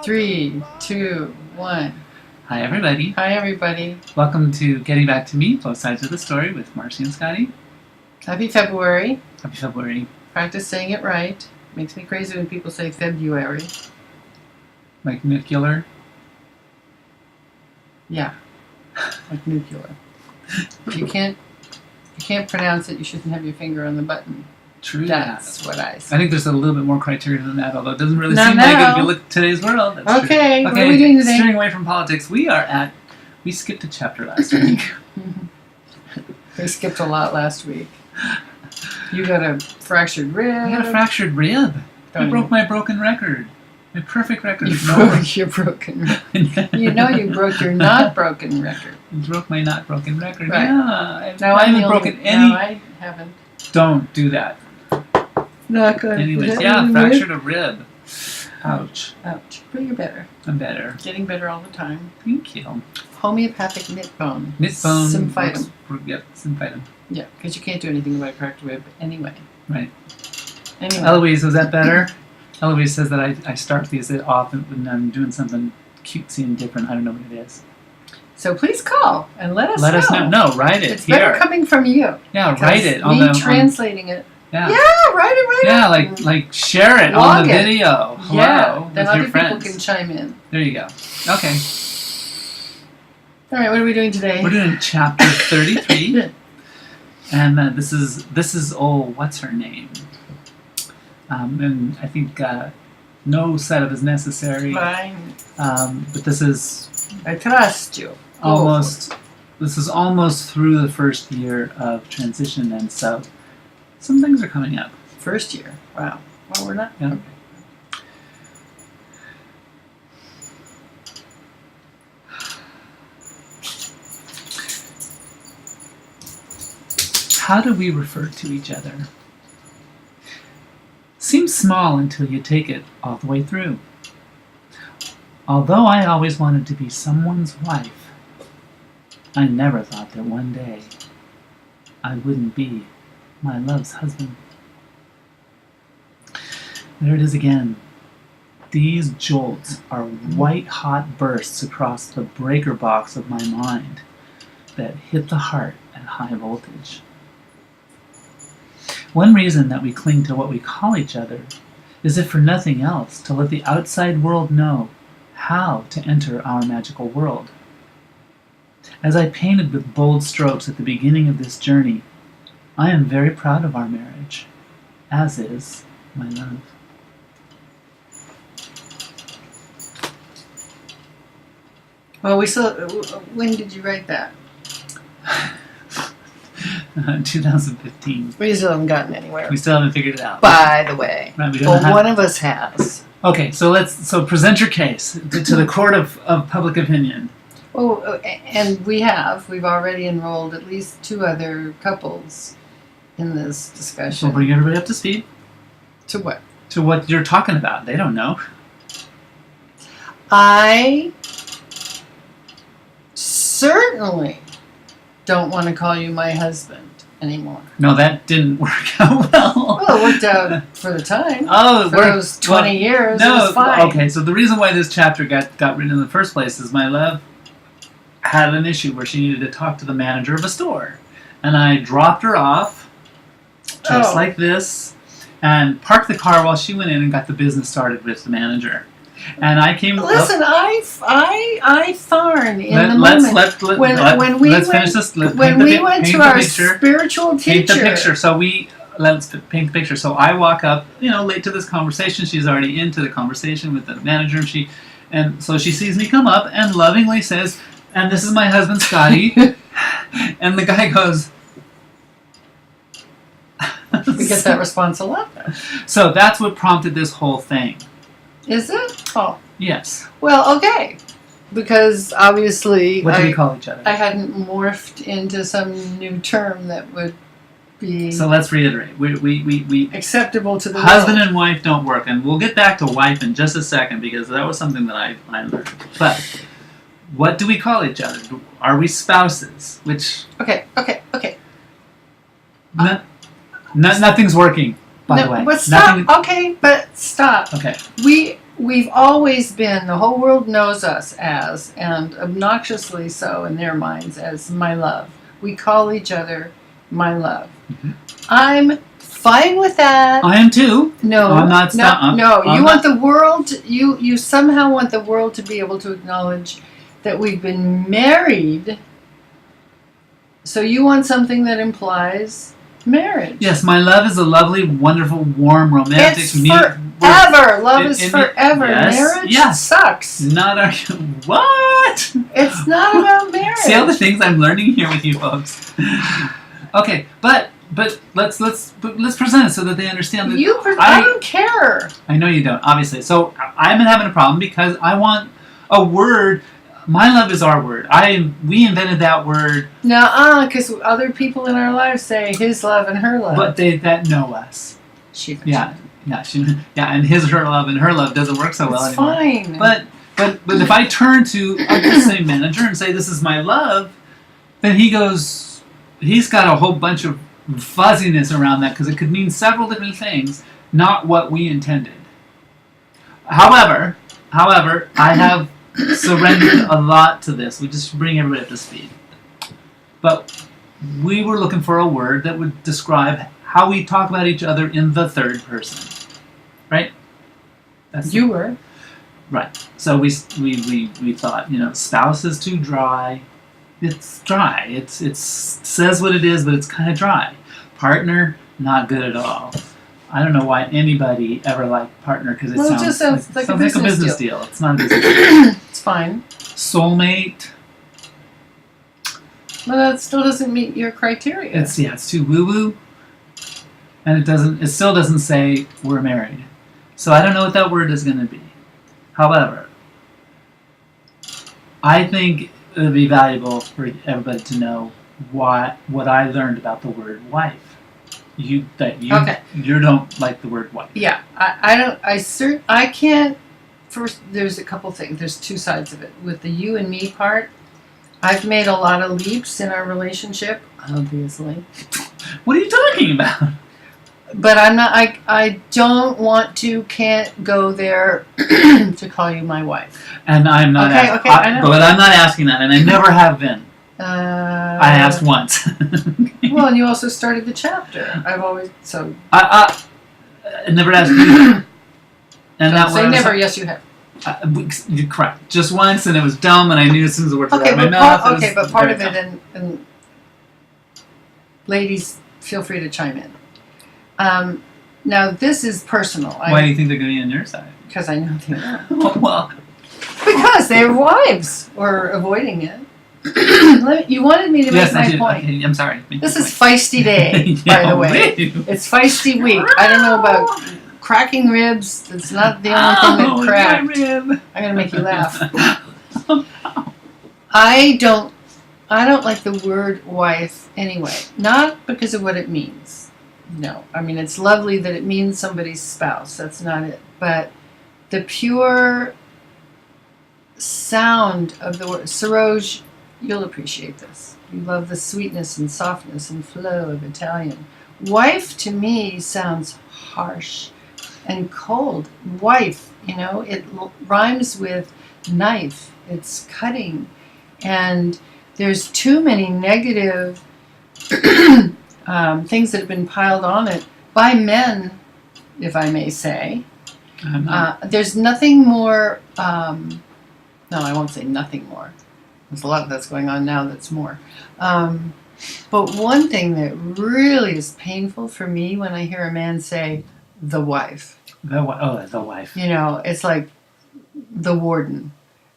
3, 2, 1. Hi, everybody. Hi, everybody. Welcome to Getting Back to Me, Both Sides of the Story with Marcy and Scottie. Happy February. Happy February. Practice saying it right. Makes me crazy when people say February. Like nuclear? Yeah, like nuclear. If you can't pronounce it, you shouldn't have your finger on the button. True. That's what I say. I think there's a little bit more criteria than that, although it doesn't really Not seem now. like it if you look at today's world. That's Okay, true. what are we doing today? Steering away from politics, we skipped a chapter last week. We skipped a lot last week. You got a fractured rib. I got a fractured rib. I broke my broken record. My perfect record. You broke your broken record. You know you broke your not broken record. You broke my not broken record. Right. Yeah. No, I haven't broken any. No, I haven't. Don't do that. Not good. Anyways, yeah, fractured a rib. Ouch. Ouch. But you're better. I'm better. Getting better all the time. Thank you. Homeopathic knit bone. Knit bone. Symphytum. Yep, symphytum. Yeah, because you can't do anything about a cracked rib anyway. Right. Anyway. Eloise, was that better? Eloise says that I start these off when I'm doing something cutesy and different. I don't know what it is. So please call and let us know. Let us know. No, write it It's here. better coming from you. Yeah, write it. Me translating it. Yeah, write it. Yeah, like share it on the video. Hello, yeah, then with other your friends. people can chime in. There you go. Okay. All right, what are we doing today? We're doing chapter 33. And this is what's her name? And I think no setup is necessary. Fine. But this is I trust you. This is almost through the first year of transition, and so some things are coming up. First year. Wow. Well, we're not. Yeah. Okay. How do we refer to each other? Seems small until you take it all the way through. Although I always wanted to be someone's wife, I never thought that one day I wouldn't be my love's husband. There it is again. These jolts are white-hot bursts across the breaker box of my mind that hit the heart at high voltage. One reason that we cling to what we call each other is, if for nothing else, to let the outside world know how to enter our magical world. As I painted with bold strokes at the beginning of this journey, I am very proud of our marriage, as is my love. Well, when did you write that? 2015. We still haven't gotten anywhere. We still haven't figured it out. By the way. Right, But one of us has. Okay, so present your case to the court of public opinion. Oh, and we've already enrolled at least 2 other couples in this discussion. So bring everybody up to speed. To what? To what you're talking about. They don't know. I certainly don't want to call you my husband anymore. No, that didn't work out well. Well, it worked out for the time. Oh, for those 20 years, no, it was fine. Okay, so the reason why this chapter got written in the first place is my love had an issue where she needed to talk to the manager of a store. And I dropped her off, just like this, and parked the car while she went in and got the business started with the manager. And I came. Listen, I thorn in the moment. When we went to our spiritual teacher. Paint the picture. So let's paint the picture. So I walk up, late to this conversation. She's already into the conversation with the manager, and so she sees me come up and lovingly says, "And this is my husband, Scottie." And the guy goes. We get that response a lot. So that's what prompted this whole thing. Is it? Oh. Yes. Well, okay. Because obviously what do we call each other? I hadn't morphed into some new term that would be So let's reiterate. We acceptable to the husband world. and wife don't work, and we'll get back to wife in just a second because that was something that I learned. But what do we call each other? Are we spouses? Which Okay. nothing's working. by the way. But stop. Okay, but stop. Okay. We've always been, the whole world knows us as, and obnoxiously so in their minds, as my love. We call each other my love. Mm-hmm. I'm fine with that. I am too. No, I'm not. You want the world. You somehow want the world to be able to acknowledge that we've been married. So you want something that implies marriage. Yes, my love is a lovely, wonderful, warm, romantic. It's forever. Love is forever. Yes, marriage sucks. Not our what? It's not about marriage. See all the things I'm learning here with you folks. Okay, but let's present it so that they understand that I don't care. I know you don't, obviously. So I've been having a problem because I want a word. My love is our word. We invented that word. No, because other people in our lives say his love and her love. But that know us. Yeah, and her love and her love doesn't work so well anymore. It's fine. But if I turn to the same manager and say this is my love, then he's got a whole bunch of fuzziness around that because it could mean several different things, not what we intended. However, I have surrendered a lot to this. We just bring everybody up to speed. But we were looking for a word that would describe how we talk about each other in the third person, right? You were right. So we thought, spouse is too dry. It's dry. It says what it is, but it's kind of dry. Partner, not good at all. I don't know why anybody ever liked partner because it sounds like a business deal. It's not a business deal. It's fine. Soulmate. Well, that still doesn't meet your criteria. It's too woo-woo. And it still doesn't say we're married. So I don't know what that word is going to be. However, I think it would be valuable for everybody to know what I learned about the word wife. You don't like the word wife. Yeah, I can't. First, there's a couple things. There's two sides of it. With the you and me part, I've made a lot of leaps in our relationship, obviously. What are you talking about? But I'm not. I don't want to. Can't go there to call you my wife. And I'm not. Okay. I know. But I'm not asking that, and I never have been. I asked once. Well, and you also started the chapter. I've always so. I never asked you. And don't say never. Yes, you have. You're correct. Just once, and it was dumb, and I knew as soon as the words were out of my mouth. But part of it, and ladies, feel free to chime in. Now, this is personal. Why do you think they're going to be on your side? Because I know they are. Well, because they have wives, or avoiding it. You wanted me to make my point. Okay, I'm sorry. This is feisty day, by the way. It's feisty week. I don't know about cracking ribs. That's not the only thing that cracked. My rib. I'm gonna make you laugh. I don't like the word wife anyway. Not because of what it means. No, I mean it's lovely that it means somebody's spouse. That's not it. But the pure sound of the word, Saroj, you'll appreciate this. You love the sweetness and softness and flow of Italian. Wife to me sounds harsh and cold. Wife, it rhymes with knife. It's cutting. And there's too many negative things that have been piled on it by men, if I may say. There's nothing more, no, I won't say nothing more. There's a lot that's going on now that's more. But one thing that really is painful for me when I hear a man say, the wife. The wife. It's like the warden.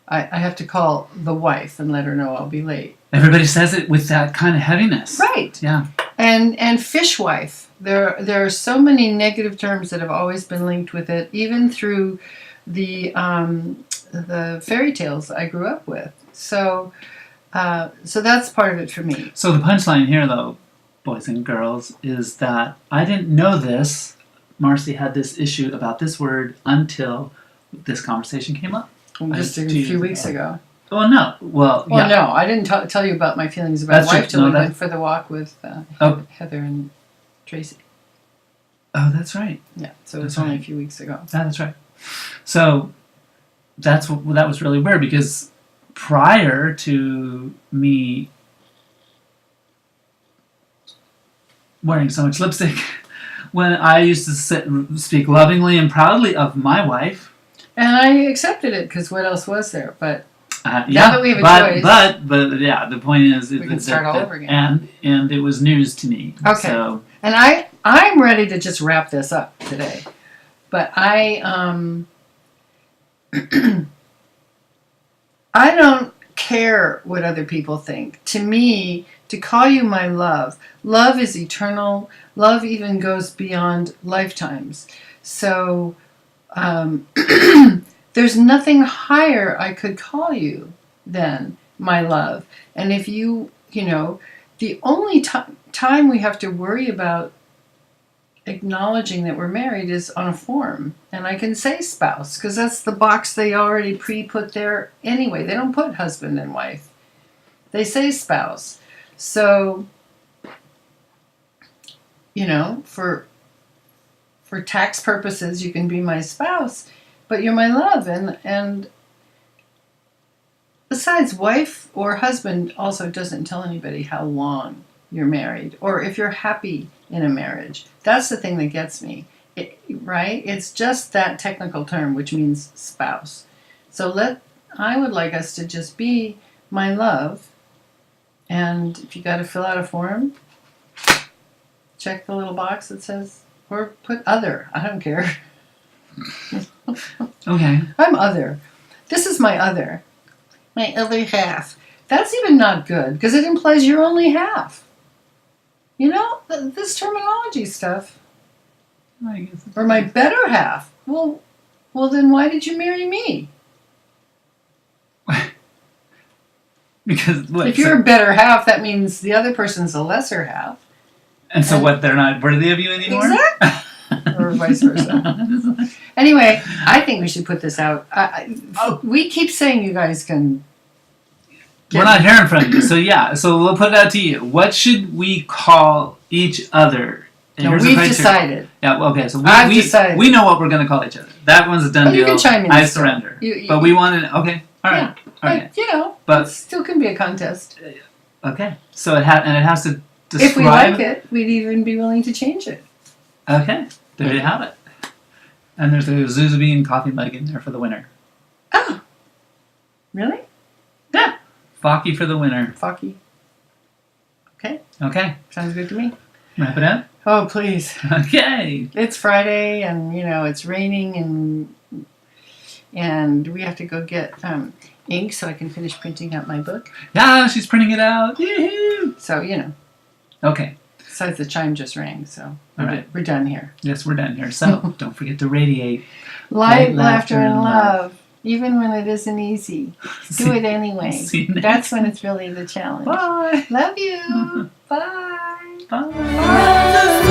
I have to call the wife and let her know I'll be late. Everybody says it with that kind of heaviness. Right. Yeah. And fishwife. There are so many negative terms that have always been linked with it, even through the fairy tales I grew up with. So that's part of it for me. So the punchline here, though, boys and girls, is that I didn't know this. Marcy had this issue about this word until this conversation came up. Just a few weeks ago. Oh, no. Well, yeah. No, I didn't tell you about my feelings about wife till we went for the walk with Heather and Tracy. Oh, that's right. Yeah, so it was That's only right. a few weeks ago. Yeah, that's right. So that was really weird because prior to me wearing so much lipstick, when I used to speak lovingly and proudly of my wife, And I accepted it because what else was there? But yeah, now that we have a choice, but yeah, the point is, we can start all over again. And it was news to me. Okay. So, and I'm ready to just wrap this up today. But I I don't care what other people think. To me, to call you my love is eternal. Love even goes beyond lifetimes. So there's nothing higher I could call you than my love. And if you the only time we have to worry about acknowledging that we're married is on a form. And I can say spouse because that's the box they already pre-put there anyway. They don't put husband and wife. They say spouse. So, for tax purposes, you can be my spouse, but you're my love. And besides, wife or husband also doesn't tell anybody how long you're married or if you're happy in a marriage. That's the thing that gets me, right? It's just that technical term, which means spouse. So I would like us to just be my love. And if you got to fill out a form, check the little box that says, or put other. I don't care. okay. I'm other. This is my other. My other half. That's even not good because it implies you're only half. This terminology stuff. I guess Or my better half. Well, then why did you marry me? Because if you're a better half, that means the other person's a lesser half. And so what? They're not worthy of you anymore. Exactly. Or vice versa. Anyway, I think we should put this out. We keep saying you guys can. We're not hearing from you, so yeah. So we'll put it out to you. What should we call each other? No, we've decided. Yeah. Well, okay. So I've decided. We know what we're going to call each other. That one's a done deal. You can chime in. I surrender. But we want to. Okay. All right. Yeah. Okay. But it still can be a contest. Okay. So it has to describe. If we like it, we'd even be willing to change it. Okay. There you have it. And there's a Zuzu Bean coffee mug in there for the winner. Oh. Really? Yeah. Focky for the winner. Focky. Okay. Okay. Sounds good to me. Wrap it up? Oh, please. Okay. It's Friday and, it's raining and we have to go get ink so I can finish printing out my book. Yeah, she's printing it out. Yee-hoo. So, Okay. Besides the chime just rang, so All we're done here. Yes, we're done here. So, don't forget to radiate. Light, laughter, and love. Even when it isn't easy. Do it anyway. See you next That's when it's really the challenge. Bye. Love you. Bye. Bye. Bye.